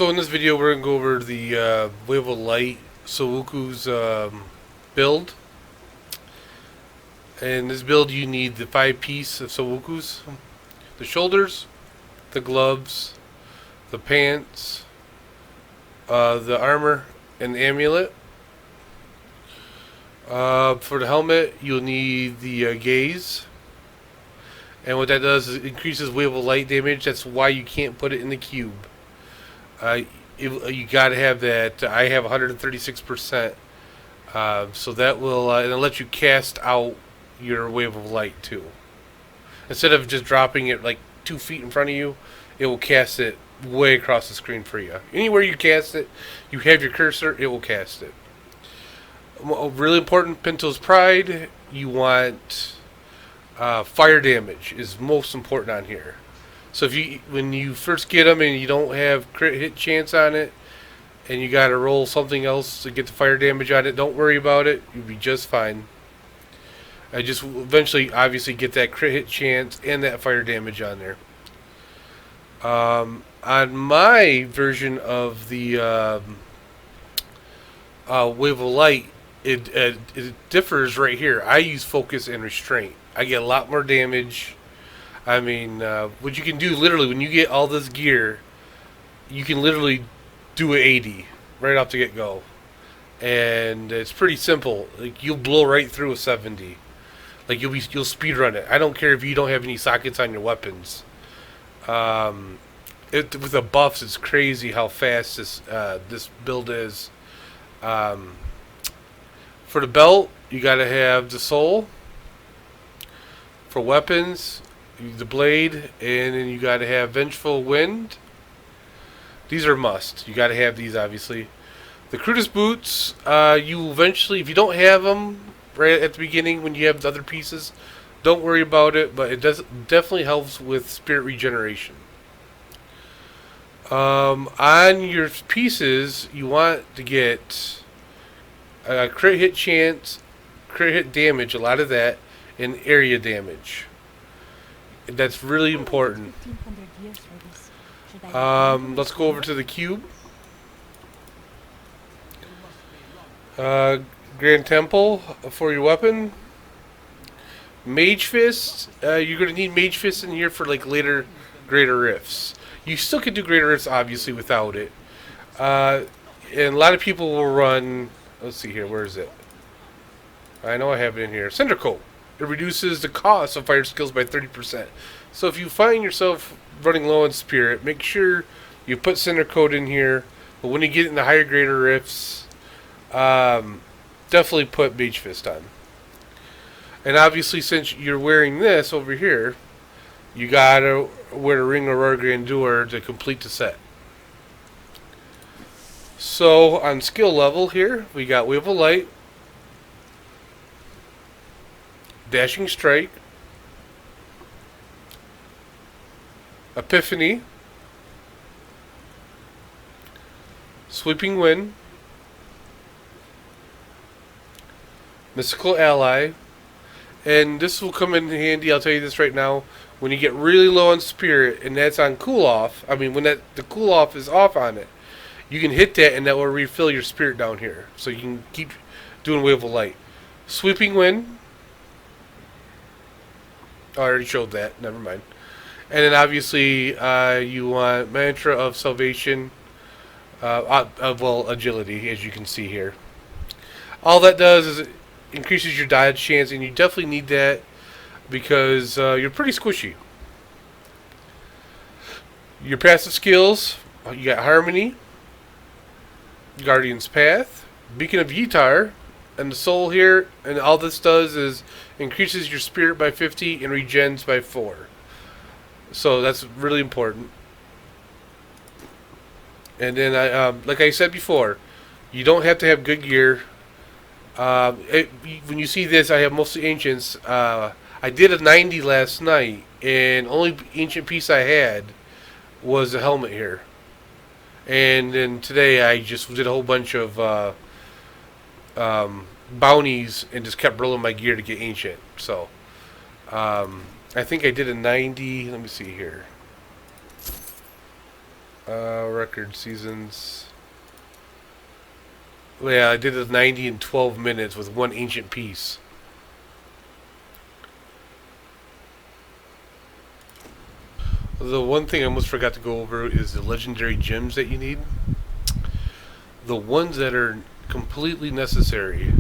So in this video, we're gonna go over the Wave of Light sunwuko's build. In this build, you need the 5-piece of sunwuko's: the shoulders, the gloves, the pants, the armor, and the amulet. For the helmet, you'll need the gaze. And what that does is it increases Wave of Light damage. That's why you can't put it in the cube. You gotta have that. I have 136%. So that will, and it'll let you cast out your Wave of Light too. Instead of just dropping it like 2 feet in front of you, it will cast it way across the screen for you. Anywhere you cast it, you have your cursor, it will cast it. Really important, Pinto's Pride, you want fire damage is most important on here. So when you first get them and you don't have crit hit chance on it, and you got to roll something else to get the fire damage on it, don't worry about it. You'll be just fine. I just eventually, obviously, get that crit hit chance and that fire damage on there. On my version of the Wave of Light, it differs right here. I use focus and restraint. I get a lot more damage. I mean, what you can do literally when you get all this gear, you can literally do an 80 right off the get go, and it's pretty simple. Like, you'll blow right through a 70. Like, you'll speed run it. I don't care if you don't have any sockets on your weapons. With the buffs, it's crazy how fast this build is. For the belt, you gotta have the soul. For weapons, the blade, and then you gotta have Vengeful Wind. These are must. You gotta have these, obviously. The Crudest boots, you eventually, if you don't have them right at the beginning when you have the other pieces, don't worry about it, but it definitely helps with spirit regeneration. On your pieces, you want to get crit hit chance, crit hit damage, a lot of that, and area damage. That's really important. Let's go over to the cube. Grand Temple for your weapon. Mage Fist. You're going to need Mage Fist in here for like later Greater Rifts. You still can do Greater Rifts, obviously, without it. And a lot of people will run... Let's see here. Where is it? I know I have it in here. Cinder Coat. It reduces the cost of fire skills by 30%. So if you find yourself running low on spirit, make sure you put Cinder Coat in here. But when you get in the higher Greater Rifts, definitely put Mage Fist on. And obviously, since you're wearing this over here, you gotta wear the Ring of Aurora Grandeur to complete the set. So on skill level here, we got Wave of Light, Dashing Strike, Epiphany, Sweeping Wind, Mystical Ally, and this will come in handy, I'll tell you this right now, when you get really low on spirit, and that's on cool off, I mean when the cool off is off on it, you can hit that and that will refill your spirit down here. So you can keep doing Wave of Light. Sweeping Wind. Oh, I already showed that, never mind. And then obviously you want Mantra of Salvation, well, Agility, as you can see here. All that does is it increases your dodge chance, and you definitely need that because you're pretty squishy. Your passive skills, you got Harmony, Guardian's Path, Beacon of Yitar, and the Soul here, and all this does is increases your spirit by 50 and regens by 4. So that's really important. And then, like I said before, you don't have to have good gear. When you see this, I have mostly Ancients. I did a 90 last night, and only Ancient piece I had was the helmet here. And then today I just did a whole bunch of bounties and just kept rolling my gear to get Ancient. So I think I did a 90. Let me see here. Record seasons. Well, yeah, I did a 90 in 12 minutes with one ancient piece. The one thing I almost forgot to go over is the legendary gems that you need. The ones that are completely necessary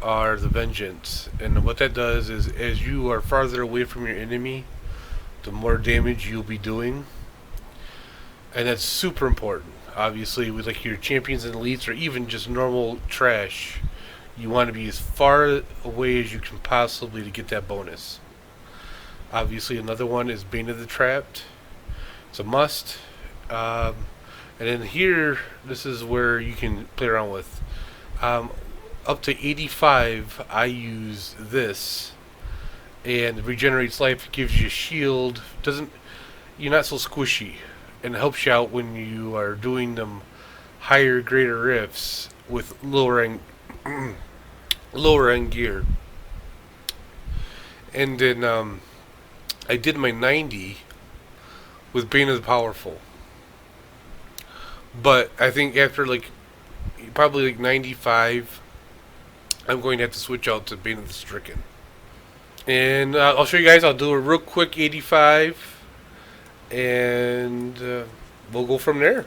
are the vengeance. And what that does is as you are farther away from your enemy, the more damage you'll be doing. And that's super important. Obviously, with like your champions and elites or even just normal trash, you want to be as far away as you can possibly to get that bonus. Obviously, another one is Bane of the Trapped. It's a must. And then here, this is where you can play around with. Up to 85, I use this, and it regenerates life. It gives you a shield. You're not so squishy, and it helps you out when you are doing them higher, greater rifts with lower end gear. And then I did my 90 with Bane of the Powerful. But I think after probably 95, I'm going to have to switch out to Bane of the Stricken. And I'll show you guys. I'll do a real quick 85. And we'll go from there.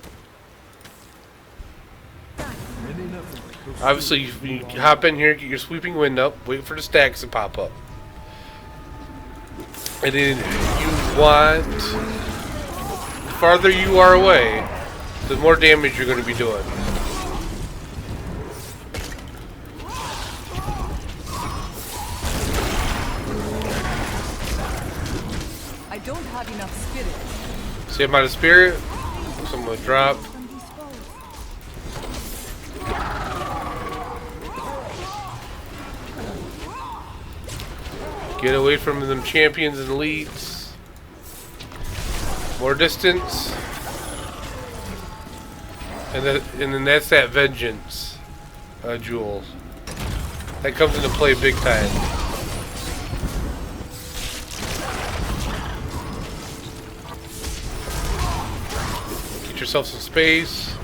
Obviously, you hop in here, get your sweeping wind up, wait for the stacks to pop up. And then you want, the farther you are away, the more damage you're going to be doing. I don't have enough spirit. Same amount of spirit. Someone drop. Get away from them champions and elites. More distance. And then that's that vengeance jewel. That comes into play big time. Get yourself some space.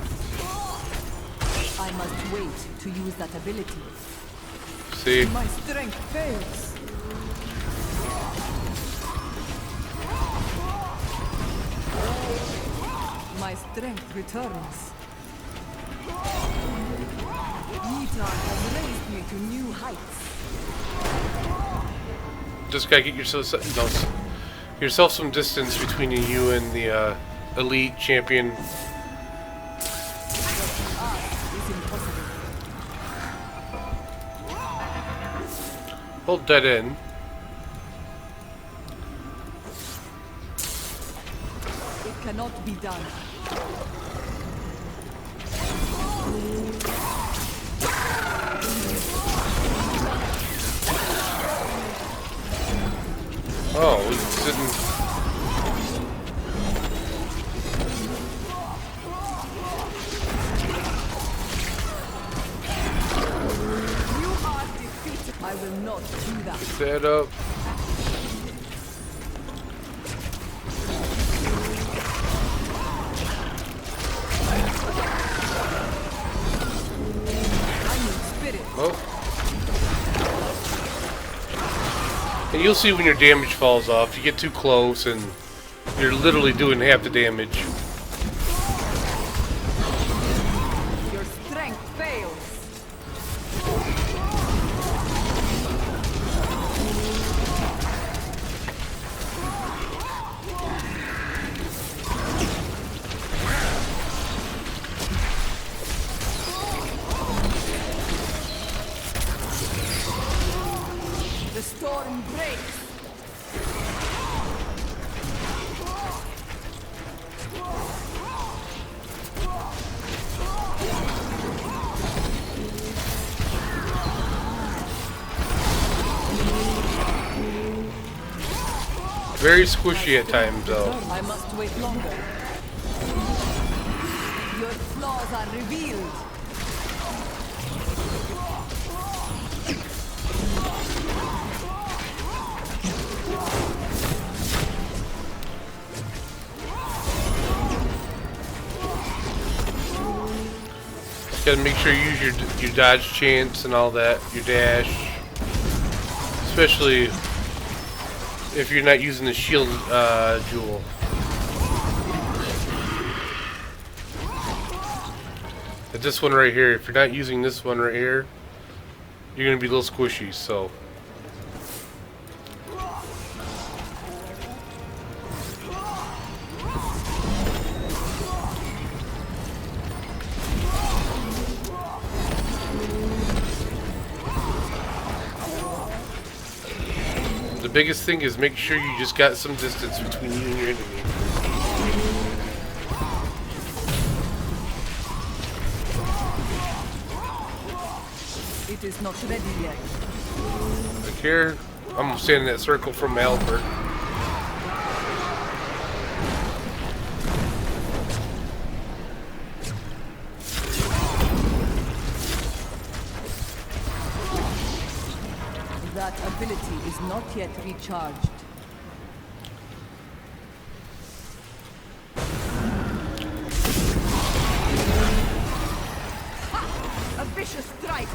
I must wait to use that ability. See? My strength fails. My strength returns. Nita has raised me to new heights. Just gotta get yourself some distance between you and the elite champion. Hold dead in. It cannot be done. Oh, we didn't. You are defeated. I will not do that. Set up. I need spirit. Oh. And you'll see when your damage falls off. You get too close and you're literally doing half the damage. Your strength fails. The storm breaks. Very squishy at times, though. I must wait longer. Your flaws are revealed. Gotta make sure you use your dodge chance and all that, your dash. Especially if you're not using the shield jewel. But this one right here, if you're not using this one right here, you're gonna be a little squishy, so. The biggest thing is make sure you just got some distance between you and your enemy. It is not ready yet. Like here, I'm standing in that circle from Albert. That ability is not yet recharged. Ha! A vicious strike!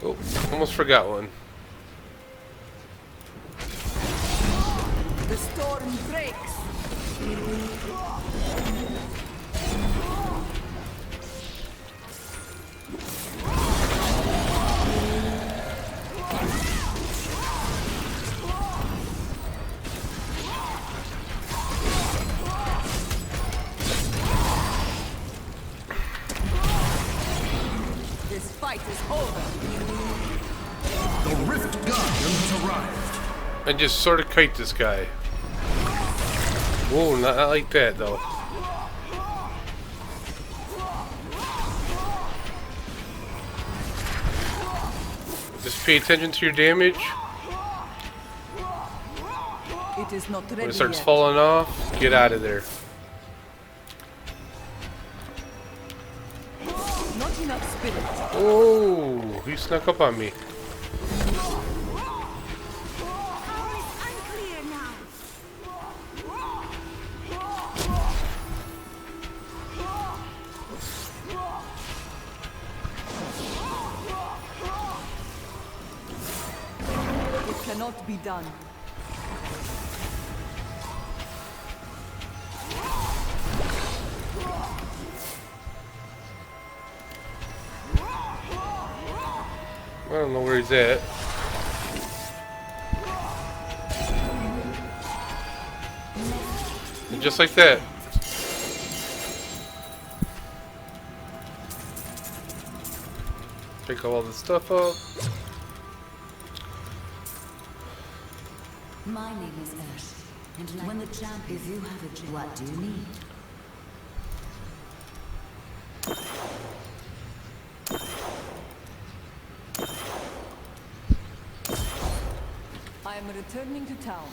Oh, almost forgot one. The storm breaks. This fight is over. The Rift Guardian has arrived. And just sort of kite this guy. Whoa, not like that though. Just pay attention to your damage. It is not ready When it starts yet. falling off, get out of there. Not enough spirit. Oh, he snuck up on me. Unclear now. It cannot be done. I don't know where he's at. And just like that. Pick all this stuff up. My name is Ash, and when the champ, if you have a what do you need? I am returning to town.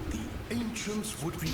The ancients would be